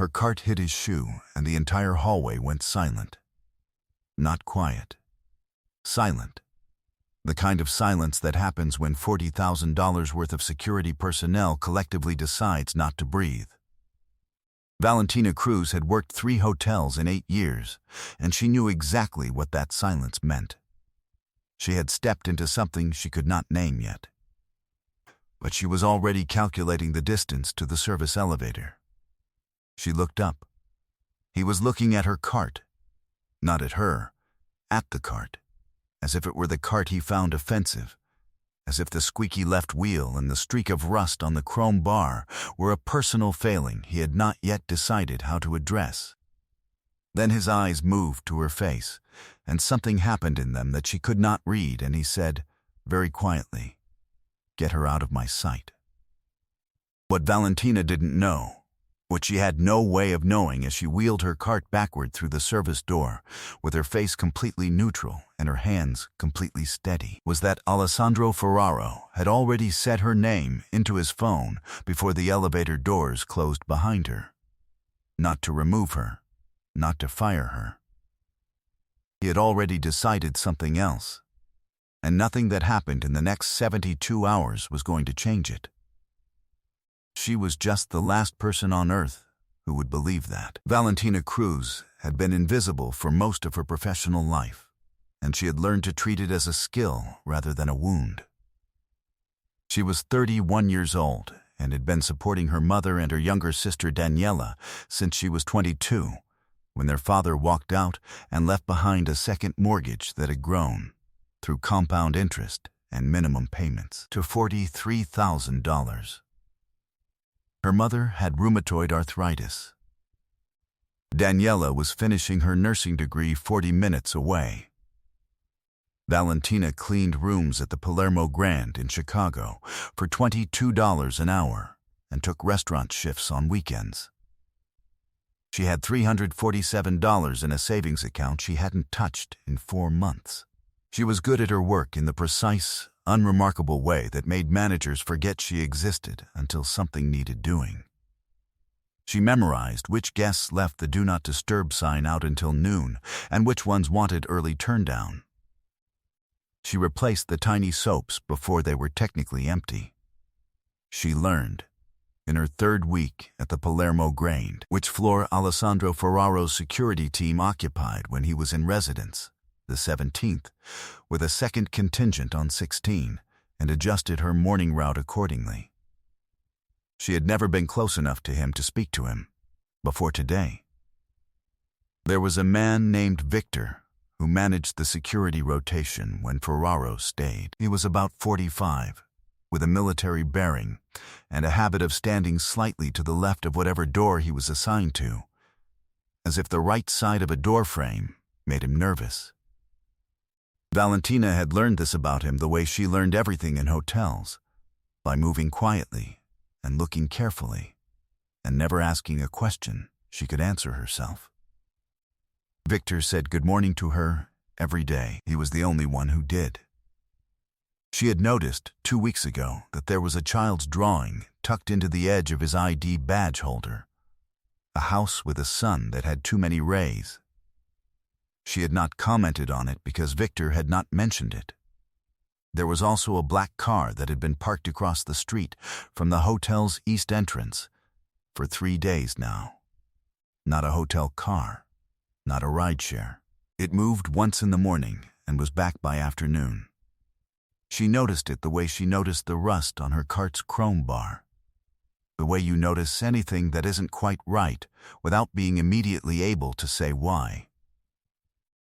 Her cart hit his shoe, and the entire hallway went silent. Not quiet. Silent. The kind of silence that happens when $40,000 worth of security personnel collectively decides not to breathe. Valentina Cruz had worked 3 hotels in 8 years, and she knew exactly what that silence meant. She had stepped into something she could not name yet. But she was already calculating the distance to the service elevator. She looked up. He was looking at her cart. Not at her, at the cart, as if it were the cart he found offensive, as if the squeaky left wheel and the streak of rust on the chrome bar were a personal failing he had not yet decided how to address. Then his eyes moved to her face, and something happened in them that she could not read, and he said, very quietly, "Get her out of my sight." What Valentina didn't know, what she had no way of knowing as she wheeled her cart backward through the service door, with her face completely neutral and her hands completely steady, was that Alessandro Ferraro had already set her name into his phone before the elevator doors closed behind her. Not to remove her, not to fire her. He had already decided something else, and nothing that happened in the next 72 hours was going to change it. She was just the last person on earth who would believe that. Valentina Cruz had been invisible for most of her professional life, and she had learned to treat it as a skill rather than a wound. She was 31 years old and had been supporting her mother and her younger sister Daniela since she was 22, when their father walked out and left behind a second mortgage that had grown, through compound interest and minimum payments, to $43,000. Her mother had rheumatoid arthritis. Daniela was finishing her nursing degree 40 minutes away. Valentina cleaned rooms at the Palermo Grand in Chicago for $22 an hour and took restaurant shifts on weekends. She had $347 in a savings account she hadn't touched in 4 months. She was good at her work in the precise, unremarkable way that made managers forget she existed until something needed doing. She memorized which guests left the Do Not Disturb sign out until noon and which ones wanted early turndown. She replaced the tiny soaps before they were technically empty. She learned, in her 3rd week at the Palermo Grand, which floor Alessandro Ferraro's security team occupied when he was in residence, the 17th, with a second contingent on 16, and adjusted her morning route accordingly. She had never been close enough to him to speak to him, before today. There was a man named Victor who managed the security rotation when Ferraro stayed. He was about 45, with a military bearing, and a habit of standing slightly to the left of whatever door he was assigned to, as if the right side of a door frame made him nervous. Valentina had learned this about him the way she learned everything in hotels, by moving quietly and looking carefully, and never asking a question she could answer herself. Victor said good morning to her every day. He was the only one who did. She had noticed 2 weeks ago that there was a child's drawing tucked into the edge of his ID badge holder, a house with a sun that had too many rays. She had not commented on it because Victor had not mentioned it. There was also a black car that had been parked across the street from the hotel's east entrance for 3 days now. Not a hotel car, not a rideshare. It moved once in the morning and was back by afternoon. She noticed it the way she noticed the rust on her cart's chrome bar, the way you notice anything that isn't quite right without being immediately able to say why.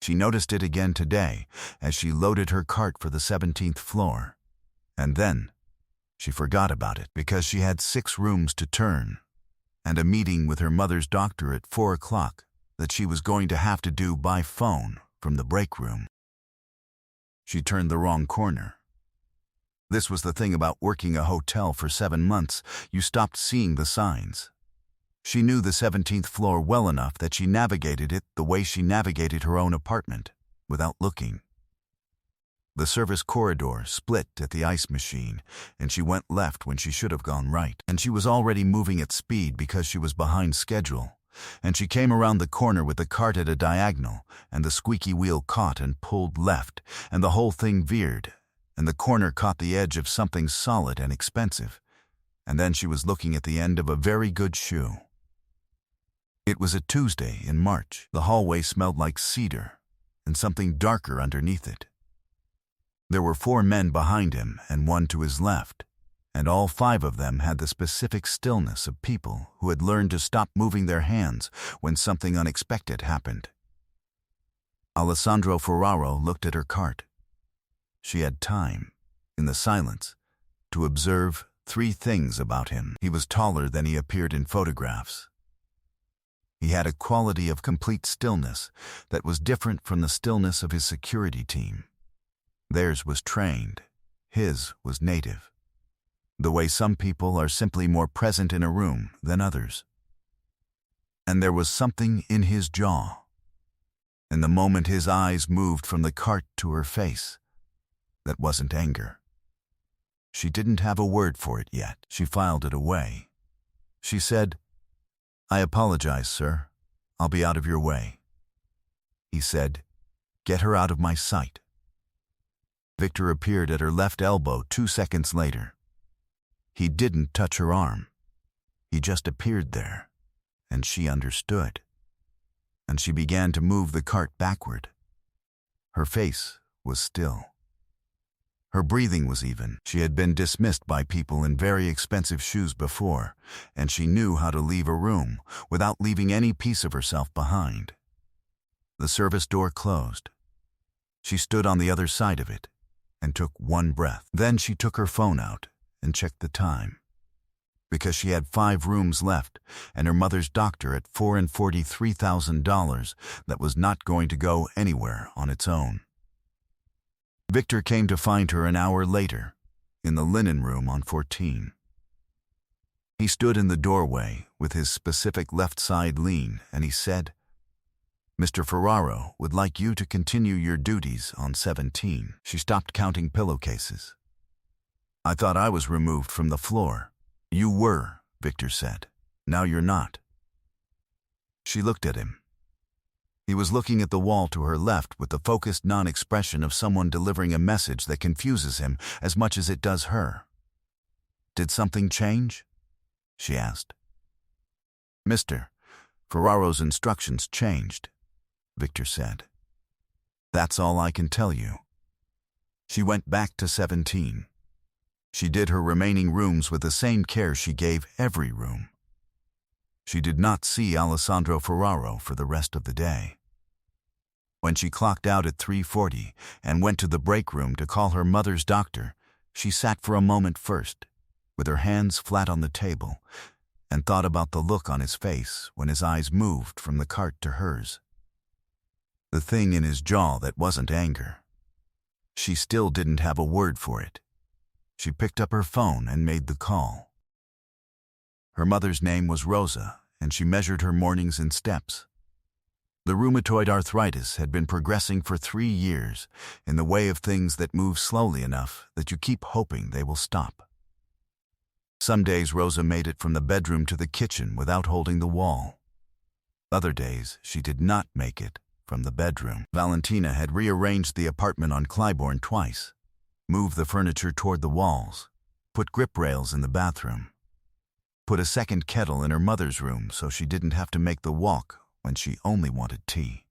She noticed it again today as she loaded her cart for the 17th floor, and then she forgot about it because she had 6 rooms to turn and a meeting with her mother's doctor at 4 o'clock that she was going to have to do by phone from the break room. She turned the wrong corner. This was the thing about working a hotel for 7 months. You stopped seeing the signs. She knew the 17th floor well enough that she navigated it the way she navigated her own apartment, without looking. The service corridor split at the ice machine, and she went left when she should have gone right. And she was already moving at speed because she was behind schedule, and she came around the corner with the cart at a diagonal, and the squeaky wheel caught and pulled left, and the whole thing veered, and the corner caught the edge of something solid and expensive, and then she was looking at the end of a very good shoe. It was a Tuesday in March. The hallway smelled like cedar, and something darker underneath it. There were 4 men behind him and 1 to his left, and all 5 of them had the specific stillness of people who had learned to stop moving their hands when something unexpected happened. Alessandro Ferraro looked at her cart. She had time, in the silence, to observe 3 things about him. He was taller than he appeared in photographs. He had a quality of complete stillness that was different from the stillness of his security team. Theirs was trained. His was native. The way some people are simply more present in a room than others. And there was something in his jaw. And the moment his eyes moved from the cart to her face, that wasn't anger. She didn't have a word for it yet. She filed it away. She said, "I apologize, sir. I'll be out of your way." He said, "Get her out of my sight." Victor appeared at her left elbow 2 seconds later. He didn't touch her arm. He just appeared there, and she understood. And she began to move the cart backward. Her face was still. Her breathing was even. She had been dismissed by people in very expensive shoes before, and she knew how to leave a room without leaving any piece of herself behind. The service door closed. She stood on the other side of it and took 1 breath. Then she took her phone out and checked the time, because she had 5 rooms left and her mother's doctor at $443,000 that was not going to go anywhere on its own. Victor came to find her an hour later, in the linen room on 14. He stood in the doorway with his specific left side lean, and he said, "Mr. Ferraro would like you to continue your duties on 17. She stopped counting pillowcases. "I thought I was removed from the floor." "You were," Victor said. "Now you're not." She looked at him. He was looking at the wall to her left with the focused non-expression of someone delivering a message that confuses him as much as it does her. "Did something change?" she asked. "Mr. Ferraro's instructions changed," Victor said. "That's all I can tell you." She went back to 17. She did her remaining rooms with the same care she gave every room. She did not see Alessandro Ferraro for the rest of the day. When she clocked out at 3:40 and went to the break room to call her mother's doctor, she sat for a moment first, with her hands flat on the table, and thought about the look on his face when his eyes moved from the cart to hers. The thing in his jaw that wasn't anger. She still didn't have a word for it. She picked up her phone and made the call. Her mother's name was Rosa, and she measured her mornings in steps. The rheumatoid arthritis had been progressing for 3 years in the way of things that move slowly enough that you keep hoping they will stop. Some days Rosa made it from the bedroom to the kitchen without holding the wall. Other days she did not make it from the bedroom. Valentina had rearranged the apartment on Clybourne twice, moved the furniture toward the walls, put grip rails in the bathroom, put a second kettle in her mother's room so she didn't have to make the walk when she only wanted tea.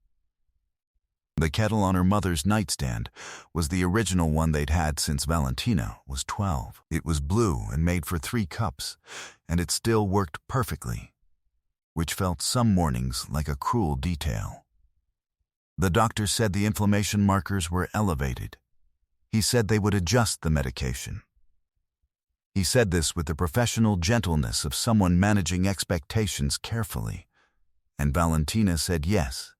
The kettle on her mother's nightstand was the original one they'd had since Valentina was 12. It was blue and made for 3 cups, and it still worked perfectly, which felt some mornings like a cruel detail. The doctor said the inflammation markers were elevated. He said they would adjust the medication. He said this with the professional gentleness of someone managing expectations carefully, and Valentina said yes,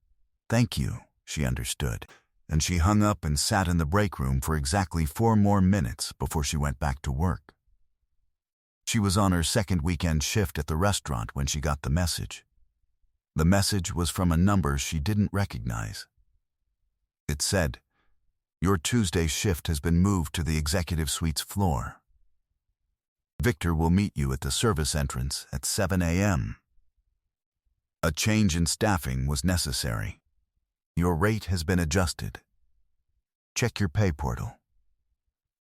thank you, she understood, and she hung up and sat in the break room for exactly 4 more minutes before she went back to work. She was on her second weekend shift at the restaurant when she got the message. The message was from a number she didn't recognize. It said, "Your Tuesday shift has been moved to the executive suite's floor. Victor will meet you at the service entrance at 7 a.m. A change in staffing was necessary. Your rate has been adjusted. Check your pay portal.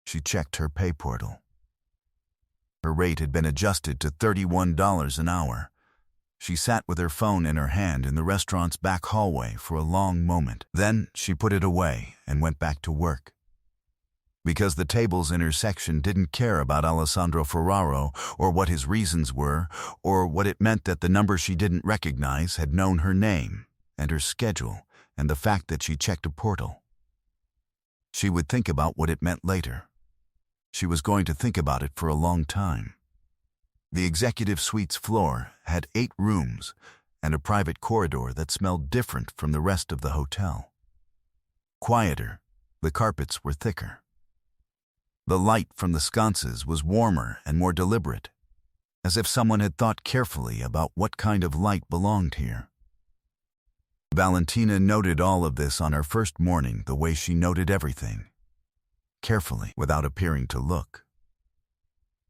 She checked her pay portal. Her rate had been adjusted to $31 an hour. She sat with her phone in her hand in the restaurant's back hallway for a long moment. Then she put it away and went back to work. Because the tables in her section didn't care about Alessandro Ferraro or what his reasons were, or what it meant that the number she didn't recognize had known her name and her schedule and the fact that she checked a portal. She would think about what it meant later. She was going to think about it for a long time. The executive suite's floor had 8 rooms and a private corridor that smelled different from the rest of the hotel. Quieter, the carpets were thicker. The light from the sconces was warmer and more deliberate, as if someone had thought carefully about what kind of light belonged here. Valentina noted all of this on her first morning the way she noted everything, carefully, without appearing to look.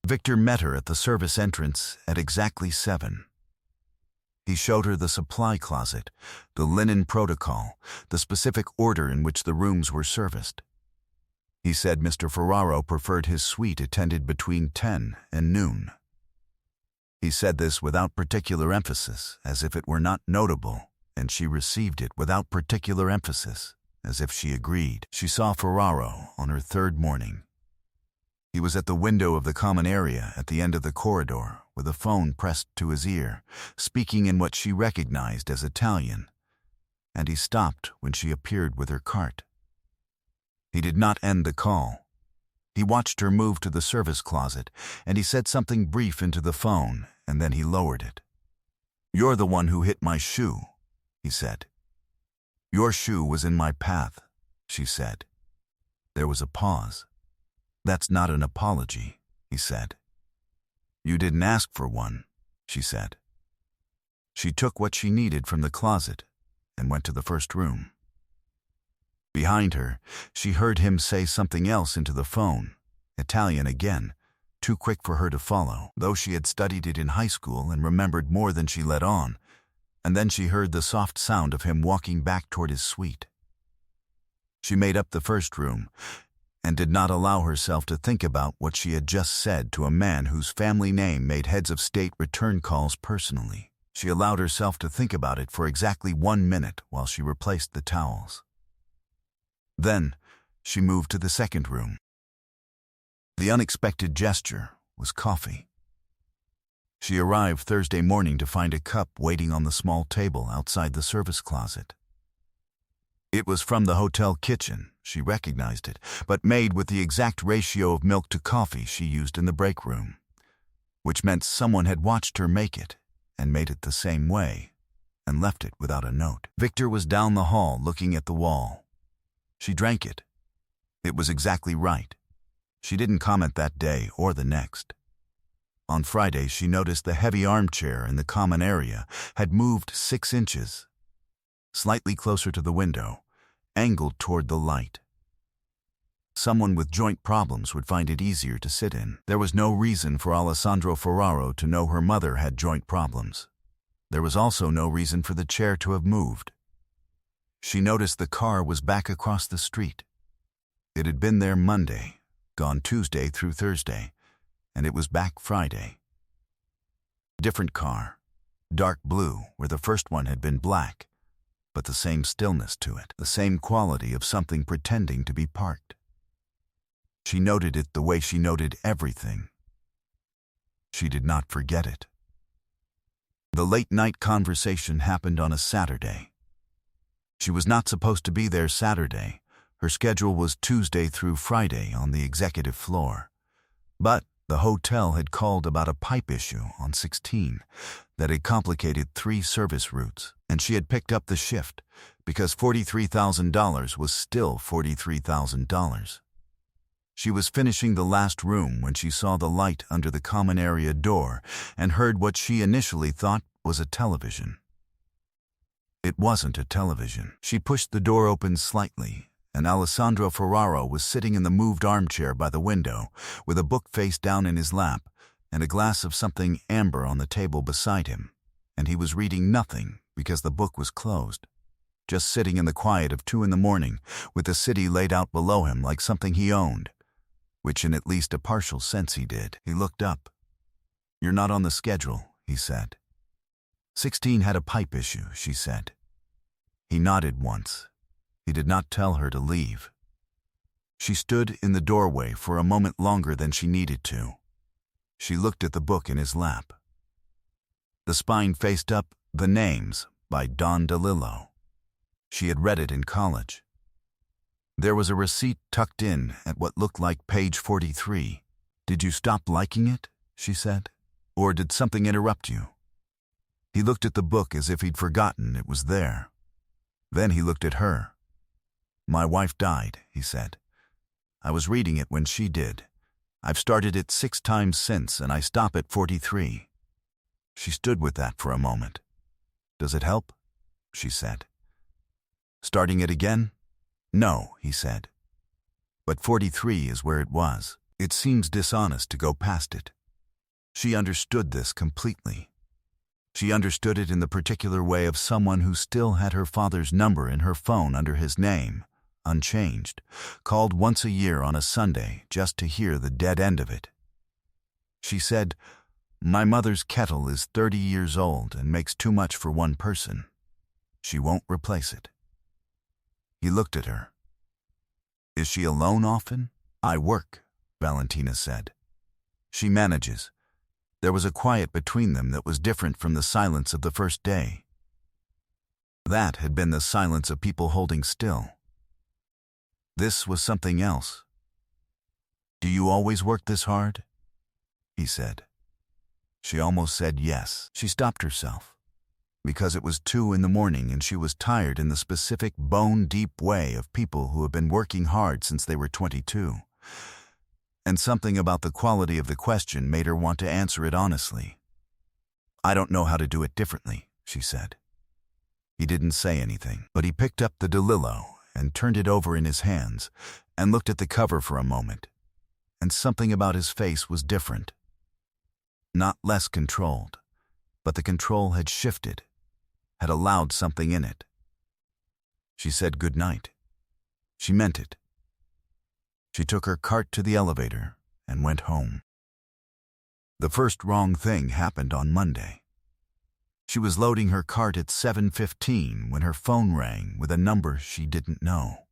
Victor met her at the service entrance at exactly 7. He showed her the supply closet, the linen protocol, the specific order in which the rooms were serviced. He said Mr. Ferraro preferred his suite attended between 10 and noon. He said this without particular emphasis, as if it were not notable, and she received it without particular emphasis, as if she agreed. She saw Ferraro on her 3rd morning. He was at the window of the common area at the end of the corridor, with a phone pressed to his ear, speaking in what she recognized as Italian, and he stopped when she appeared with her cart. He did not end the call. He watched her move to the service closet, and he said something brief into the phone, and then he lowered it. "You're the one who hit my shoe," he said. "Your shoe was in my path," she said. There was a pause. "That's not an apology," he said. "You didn't ask for one," she said. She took what she needed from the closet and went to the first room. Behind her, she heard him say something else into the phone, Italian again, too quick for her to follow, though she had studied it in high school and remembered more than she let on, and then she heard the soft sound of him walking back toward his suite. She made up the first room and did not allow herself to think about what she had just said to a man whose family name made heads of state return calls personally. She allowed herself to think about it for exactly 1 minute while she replaced the towels. Then, she moved to the second room. The unexpected gesture was coffee. She arrived Thursday morning to find a cup waiting on the small table outside the service closet. It was from the hotel kitchen, she recognized it, but made with the exact ratio of milk to coffee she used in the break room, which meant someone had watched her make it and made it the same way and left it without a note. Victor was down the hall looking at the wall. She drank it. It was exactly right. She didn't comment that day or the next. On Friday, she noticed the heavy armchair in the common area had moved 6 inches, slightly closer to the window, angled toward the light. Someone with joint problems would find it easier to sit in. There was no reason for Alessandro Ferraro to know her mother had joint problems. There was also no reason for the chair to have moved. She noticed the car was back across the street. It had been there Monday, gone Tuesday through Thursday, and it was back Friday. Different car, dark blue where the first one had been black, but the same stillness to it, the same quality of something pretending to be parked. She noted it the way she noted everything. She did not forget it. The late-night conversation happened on a Saturday. She was not supposed to be there Saturday. Her schedule was Tuesday through Friday on the executive floor. But the hotel had called about a pipe issue on 16 that had complicated 3 service routes, and she had picked up the shift because $43,000 was still $43,000. She was finishing the last room when she saw the light under the common area door and heard what she initially thought was a television. It wasn't a television. She pushed the door open slightly, and Alessandro Ferraro was sitting in the moved armchair by the window, with a book face down in his lap and a glass of something amber on the table beside him, and he was reading nothing because the book was closed. Just sitting in the quiet of 2 in the morning, with the city laid out below him like something he owned, which in at least a partial sense he did. He looked up. "You're not on the schedule," he said. 16 had a pipe issue, she said. He nodded once. He did not tell her to leave. She stood in the doorway for a moment longer than she needed to. She looked at the book in his lap. The spine faced up, The Names, by Don DeLillo. She had read it in college. There was a receipt tucked in at what looked like page 43. "Did you stop liking it?" she said. "Or did something interrupt you?" He looked at the book as if he'd forgotten it was there. Then he looked at her. "My wife died," he said. "I was reading it when she did. I've started it 6 times since, and I stop at 43. She stood with that for a moment. "Does it help?" she said. "Starting it again?" "No," he said. "But 43 is where it was. It seems dishonest to go past it." She understood this completely. She understood it in the particular way of someone who still had her father's number in her phone under his name, unchanged, called once a year on a Sunday just to hear the dead end of it. She said, "My mother's kettle is 30 years old and makes too much for one person. She won't replace it." He looked at her. "Is she alone often?" "I work," Valentina said. "She manages." There was a quiet between them that was different from the silence of the first day. That had been the silence of people holding still. This was something else. "Do you always work this hard?" he said. She almost said yes. She stopped herself, because it was 2 in the morning and she was tired in the specific bone-deep way of people who have been working hard since they were 22. And something about the quality of the question made her want to answer it honestly. "I don't know how to do it differently," she said. He didn't say anything, but he picked up the DeLillo and turned it over in his hands and looked at the cover for a moment, and something about his face was different. Not less controlled, but the control had shifted, had allowed something in it. She said good night. She meant it. She took her cart to the elevator and went home. The first wrong thing happened on Monday. She was loading her cart at 7:15 when her phone rang with a number she didn't know.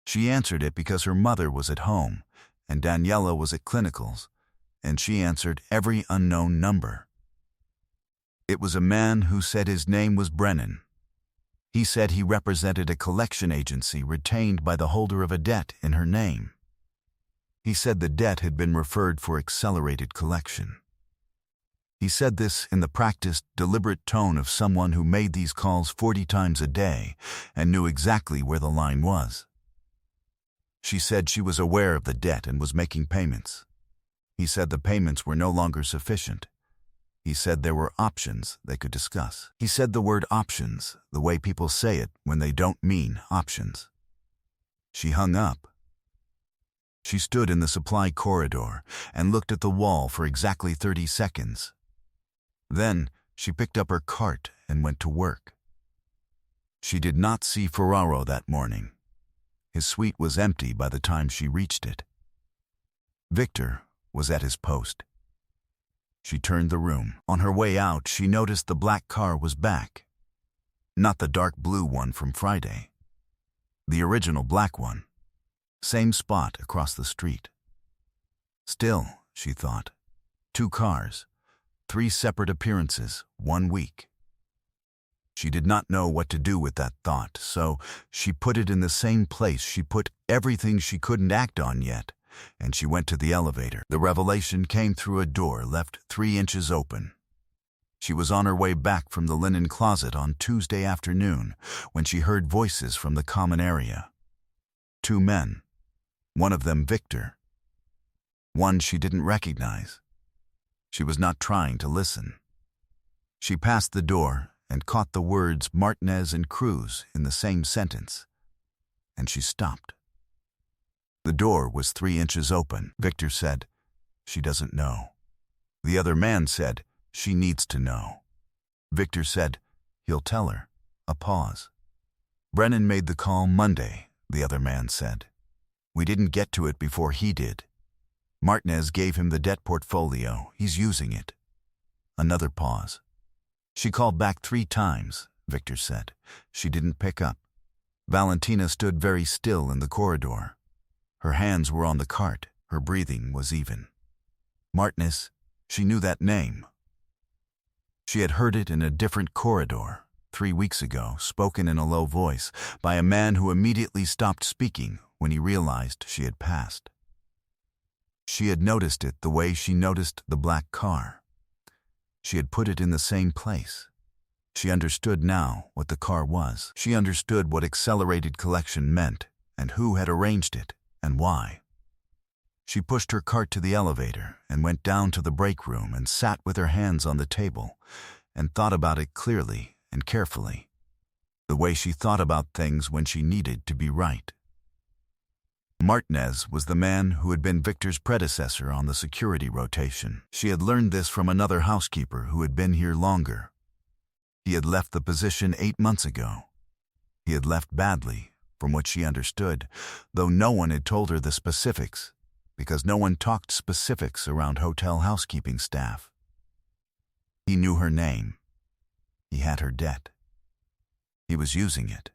She answered it because her mother was at home and Daniela was at clinicals, and she answered every unknown number. It was a man who said his name was Brennan. He said he represented a collection agency retained by the holder of a debt in her name. He said the debt had been referred for accelerated collection. He said this in the practiced, deliberate tone of someone who made these calls 40 times a day and knew exactly where the line was. She said she was aware of the debt and was making payments. He said the payments were no longer sufficient. He said there were options they could discuss. He said the word options the way people say it when they don't mean options. She hung up. She stood in the supply corridor and looked at the wall for exactly 30 seconds. Then she picked up her cart and went to work. She did not see Ferraro that morning. His suite was empty by the time she reached it. Victor was at his post. She turned the room. On her way out, she noticed the black car was back. Not the dark blue one from Friday. The original black one. Same spot across the street. Still, she thought, 2 cars, 3 separate appearances, 1 week. She did not know what to do with that thought, so she put it in the same place she put everything she couldn't act on yet, and she went to the elevator. The revelation came through a door left 3 inches open. She was on her way back from the linen closet on Tuesday afternoon when she heard voices from the common area. 2 men, one of them Victor. One she didn't recognize. She was not trying to listen. She passed the door and caught the words Martinez and Cruz in the same sentence, and she stopped. The door was 3 inches open. Victor said, "She doesn't know." The other man said, "She needs to know." Victor said, "He'll tell her." A pause. "Brennan made the call Monday," the other man said. "We didn't get to it before he did. Martinez gave him the debt portfolio. He's using it." Another pause. "She called back 3 times, Victor said. She didn't pick up." Valentina stood very still in the corridor. Her hands were on the cart. Her breathing was even. Martinez, she knew that name. She had heard it in a different corridor 3 weeks ago, spoken in a low voice by a man who immediately stopped speaking when he realized she had passed. She had noticed it the way she noticed the black car. She had put it in the same place. She understood now what the car was. She understood what accelerated collection meant and who had arranged it and why. She pushed her cart to the elevator and went down to the break room and sat with her hands on the table and thought about it clearly and carefully, the way she thought about things when she needed to be right. Martinez was the man who had been Victor's predecessor on the security rotation. She had learned this from another housekeeper who had been here longer. He had left the position 8 months ago. He had left badly, from what she understood, though no one had told her the specifics, because no one talked specifics around hotel housekeeping staff. He knew her name. He had her debt. He was using it.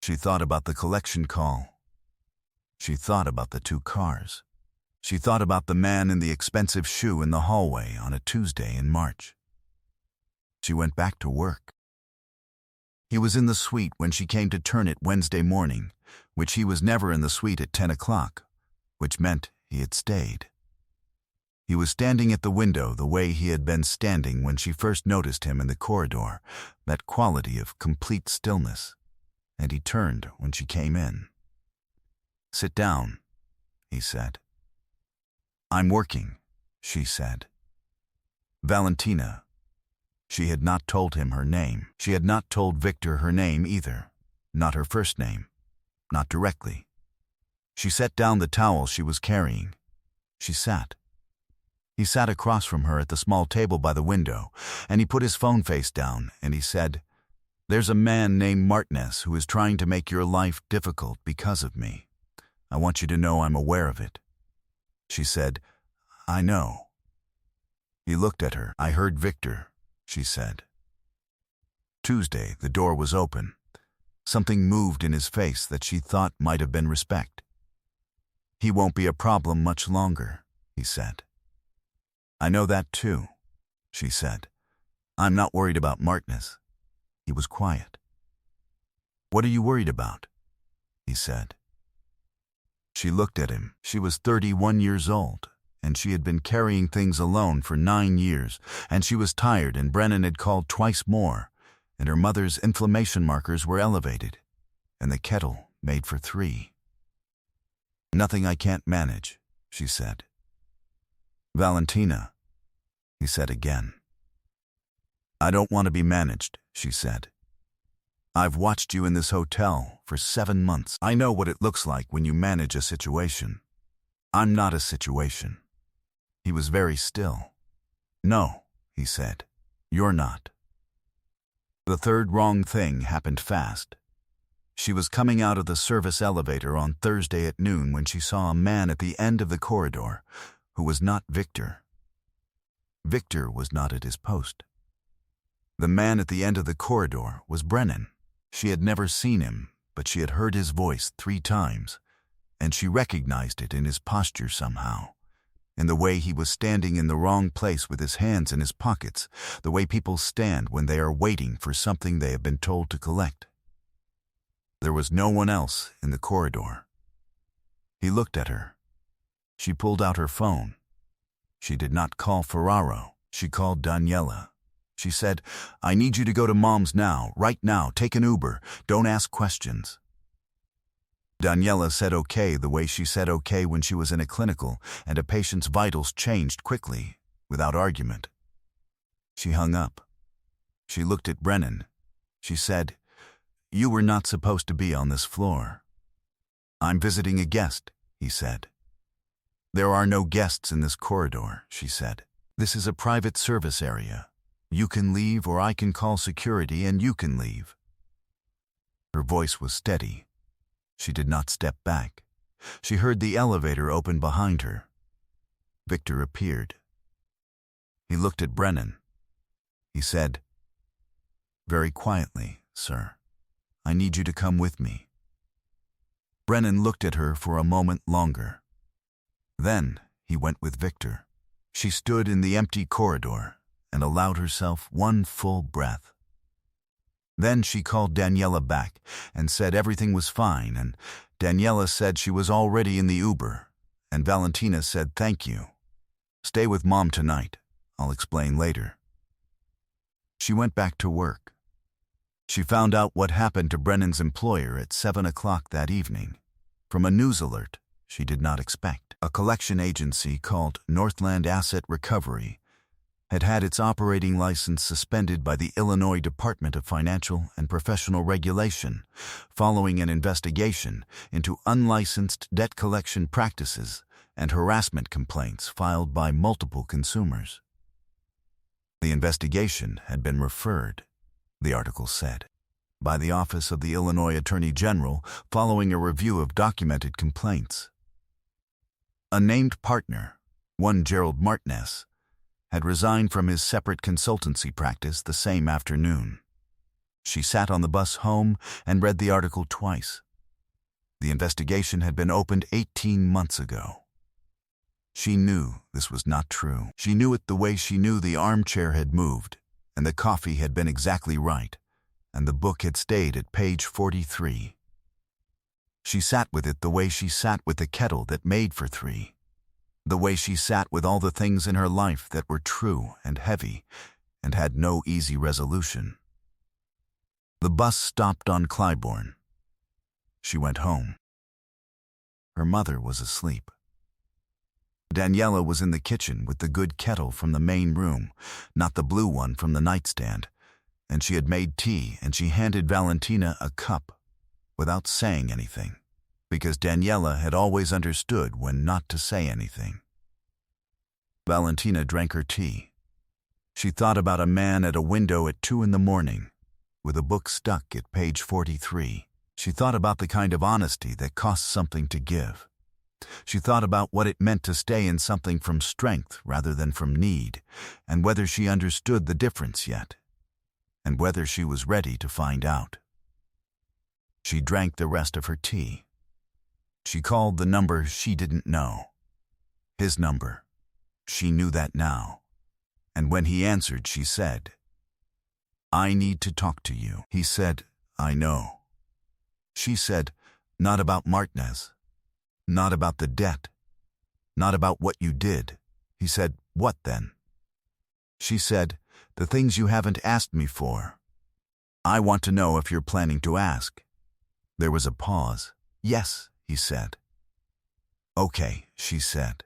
She thought about the collection call. She thought about the 2 cars. She thought about the man in the expensive shoe in the hallway on a Tuesday in March. She went back to work. He was in the suite when she came to turn it Wednesday morning, which he was never in the suite at 10 o'clock, which meant he had stayed. He was standing at the window the way he had been standing when she first noticed him in the corridor, that quality of complete stillness, and he turned when she came in. "Sit down," he said. "I'm working," she said. Valentina. She had not told him her name. She had not told Victor her name either, not her first name, not directly. She set down the towel she was carrying. She sat. He sat across from her at the small table by the window, and he put his phone face down, and he said, "There's a man named Martinez who is trying to make your life difficult because of me. I want you to know I'm aware of it." She said, "I know." He looked at her. "I heard Victor," she said. Tuesday, the door was open. Something moved in his face that she thought might have been respect. "He won't be a problem much longer," he said. "I know that too," she said. "I'm not worried about Martinez." He was quiet. "What are you worried about?" he said. She looked at him. She was 31 years old, and she had been carrying things alone for 9 years, and she was tired, and Brennan had called twice more, and her mother's inflammation markers were elevated, and the kettle made for 3. "Nothing I can't manage," she said. "Valentina," he said again. "I don't want to be managed," she said. "I've watched you in this hotel for 7 months. I know what it looks like when you manage a situation. I'm not a situation." He was very still. "No," he said, "you're not." The third wrong thing happened fast. She was coming out of the service elevator on Thursday at noon when she saw a man at the end of the corridor who was not Victor. Victor was not at his post. The man at the end of the corridor was Brennan. She had never seen him, but she had heard his voice 3 times, and she recognized it in his posture somehow, in the way he was standing in the wrong place with his hands in his pockets, the way people stand when they are waiting for something they have been told to collect. There was no one else in the corridor. He looked at her. She pulled out her phone. She did not call Ferraro. She called Daniela. She said, "I need you to go to Mom's now, right now. Take an Uber. Don't ask questions." Daniela said okay the way she said okay when she was in a clinical and a patient's vitals changed quickly, without argument. She hung up. She looked at Brennan. She said, "You were not supposed to be on this floor." "I'm visiting a guest," he said. "There are no guests in this corridor," she said. "This is a private service area. You can leave or I can call security and you can leave." Her voice was steady. She did not step back. She heard the elevator open behind her. Victor appeared. He looked at Brennan. He said, very quietly, "Sir, I need you to come with me." Brennan looked at her for a moment longer. Then he went with Victor. She stood in the empty corridor and allowed herself one full breath. Then she called Daniela back and said everything was fine, and Daniela said she was already in the Uber, and Valentina said thank you. "Stay with Mom tonight. I'll explain later." She went back to work. She found out what happened to Brennan's employer at 7 o'clock that evening, from a news alert she did not expect. A collection agency called Northland Asset Recovery had had its operating license suspended by the Illinois Department of Financial and Professional Regulation following an investigation into unlicensed debt collection practices and harassment complaints filed by multiple consumers. The investigation had been referred, the article said, by the Office of the Illinois Attorney General following a review of documented complaints. A named partner, one Gerald Martinez, had resigned from his separate consultancy practice the same afternoon. She sat on the bus home and read the article twice. The investigation had been opened 18 months ago. She knew this was not true. She knew it the way she knew the armchair had moved, and the coffee had been exactly right, and the book had stayed at page 43. She sat with it the way she sat with the kettle that made for three, the way she sat with all the things in her life that were true and heavy and had no easy resolution. The bus stopped on Clybourne. She went home. Her mother was asleep. Daniela was in the kitchen with the good kettle from the main room, not the blue one from the nightstand, and she had made tea, and she handed Valentina a cup without saying anything, because Daniela had always understood when not to say anything. Valentina drank her tea. She thought about a man at a window at 2 a.m, with a book stuck at page 43. She thought about the kind of honesty that costs something to give. She thought about what it meant to stay in something from strength rather than from need, and whether she understood the difference yet, and whether she was ready to find out. She drank the rest of her tea. She called the number she didn't know. His number. She knew that now. And when he answered, she said, "I need to talk to you." He said, "I know." She said, "Not about Martinez. Not about the debt. Not about what you did." He said, "What then?" She said, "The things you haven't asked me for. I want to know if you're planning to ask." There was a pause. "Yes," he said. "Okay," she said.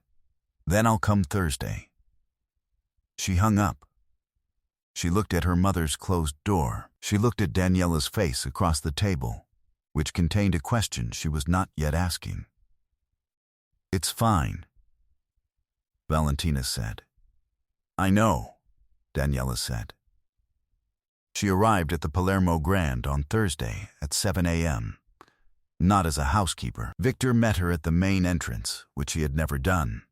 "Then I'll come Thursday." She hung up. She looked at her mother's closed door. She looked at Daniela's face across the table, which contained a question she was not yet asking. "It's fine," Valentina said. "I know," Daniela said. She arrived at the Palermo Grand on Thursday at 7 a.m., not as a housekeeper. Victor met her at the main entrance, which he had never done,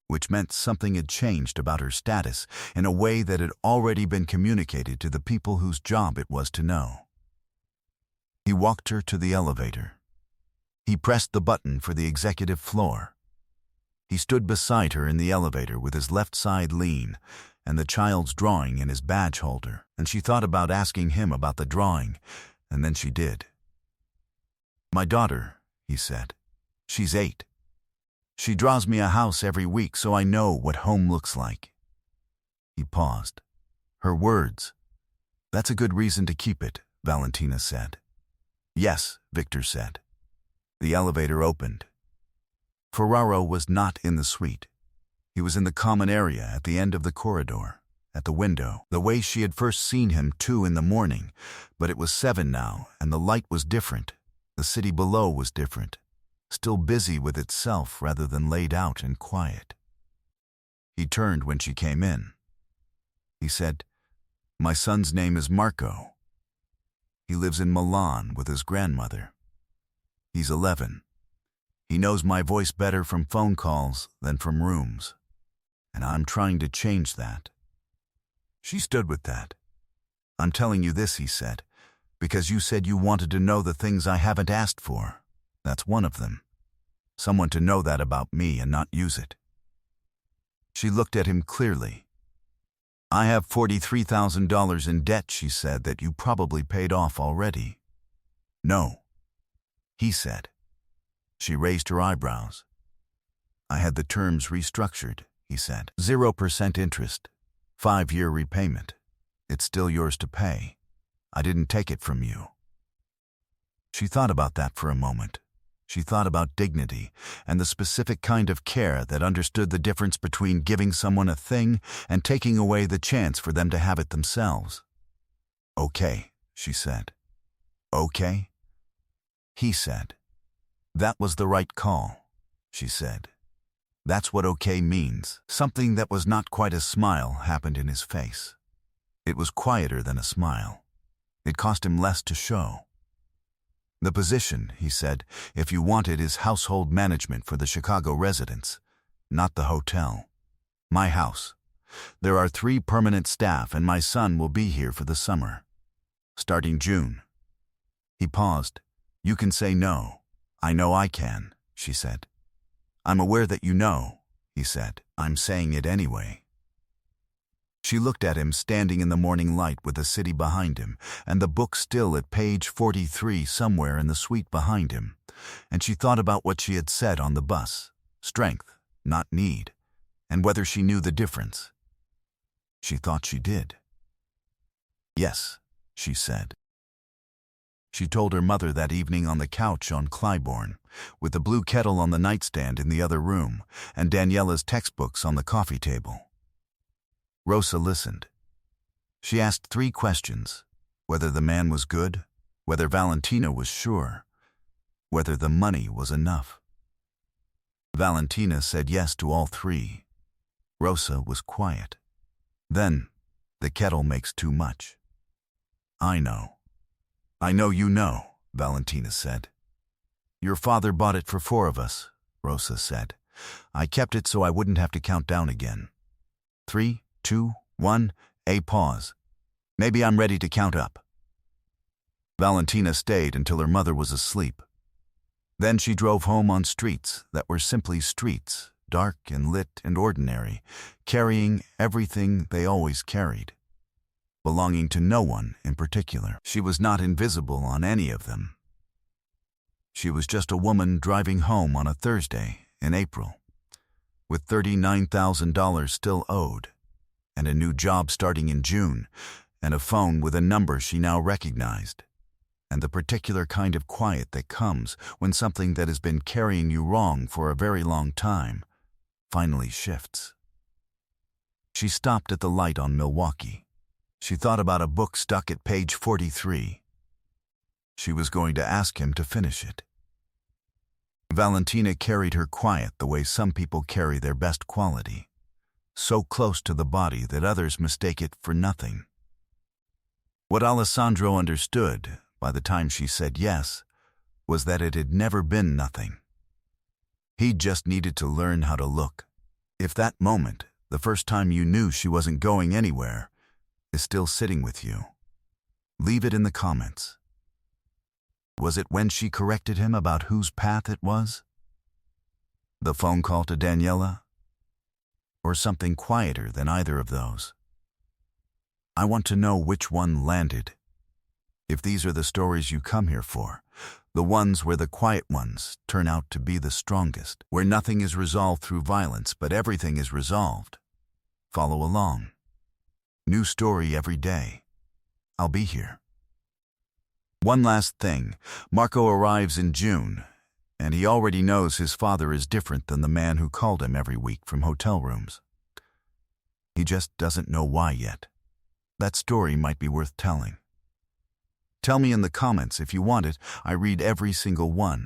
which meant something had changed about her status in a way that had already been communicated to the people whose job it was to know. He walked her to the elevator. He pressed the button for the executive floor. He stood beside her in the elevator with his left side lean and the child's drawing in his badge holder, and she thought about asking him about the drawing, and then she did. "My daughter," he said. "She's 8. She draws me a house every week so I know what home looks like." He paused. Her words. "That's a good reason to keep it," Valentina said. "Yes," Victor said. The elevator opened. Ferraro was not in the suite. He was in the common area at the end of the corridor, at the window, the way she had first seen him 2 a.m, but it was 7 now, and the light was different. The city below was different, still busy with itself rather than laid out and quiet. He turned when she came in. He said, My son's name is Marco. He lives in Milan with his grandmother. He's 11. He knows my voice better from phone calls than from rooms. And I'm trying to change that." She stood with that. "I'm telling you this," he said, "because you said you wanted to know the things I haven't asked for. That's one of them. Someone to know that about me and not use it." She looked at him clearly. "I have $43,000 in debt," she said, "that you probably paid off already." "No," he said. She raised her eyebrows. "I had the terms restructured," he said. 0% interest, 5-year repayment. It's still yours to pay. I didn't take it from you." She thought about that for a moment. She thought about dignity and the specific kind of care that understood the difference between giving someone a thing and taking away the chance for them to have it themselves. "Okay," she said. "Okay?" He said. "That was the right call," she said. "That's what okay means." Something that was not quite a smile happened in his face. It was quieter than a smile. It cost him less to show. "The position," he said, "if you want it, is household management for the Chicago residents, not the hotel. My house. There are 3 permanent staff, and my son will be here for the summer. Starting June." He paused. "You can say no. I know I can," she said. "I'm aware that you know," he said. "I'm saying it anyway." She looked at him standing in the morning light with the city behind him and the book still at page 43 somewhere in the suite behind him, and she thought about what she had said on the bus, strength, not need, and whether she knew the difference. She thought she did. "Yes," she said. She told her mother that evening on the couch on Clybourne, with the blue kettle on the nightstand in the other room and Daniela's textbooks on the coffee table. Rosa listened. She asked 3 questions: whether the man was good, whether Valentina was sure, whether the money was enough. Valentina said yes to all 3. Rosa was quiet. Then, "The kettle makes too much." "I know." "I know you know," Valentina said. "Your father bought it for 4 of us," Rosa said. "I kept it so I wouldn't have to count down again. 3, 2, 1, a pause. Maybe I'm ready to count up." Valentina stayed until her mother was asleep. Then she drove home on streets that were simply streets, dark and lit and ordinary, carrying everything they always carried, belonging to no one in particular. She was not invisible on any of them. She was just a woman driving home on a Thursday in April, with $39,000 still owed, and a new job starting in June, and a phone with a number she now recognized, and the particular kind of quiet that comes when something that has been carrying you wrong for a very long time finally shifts. She stopped at the light on Milwaukee. She thought about a book stuck at page 43. She was going to ask him to finish it. Valentina carried her quiet the way some people carry their best quality, so close to the body that others mistake it for nothing. What Alessandro understood, by the time she said yes, was that it had never been nothing. He just needed to learn how to look. If that moment, the first time you knew she wasn't going anywhere, is still sitting with you, leave it in the comments. Was it when she corrected him about whose path it was? The phone call to Daniela? Or something quieter than either of those? I want to know which one landed. If these are the stories you come here for, the ones where the quiet ones turn out to be the strongest, where nothing is resolved through violence but everything is resolved, follow along. New story every day. I'll be here. One last thing. Marco arrives in June, and he already knows his father is different than the man who called him every week from hotel rooms. He just doesn't know why yet. That story might be worth telling. Tell me in the comments if you want it. I read every single one.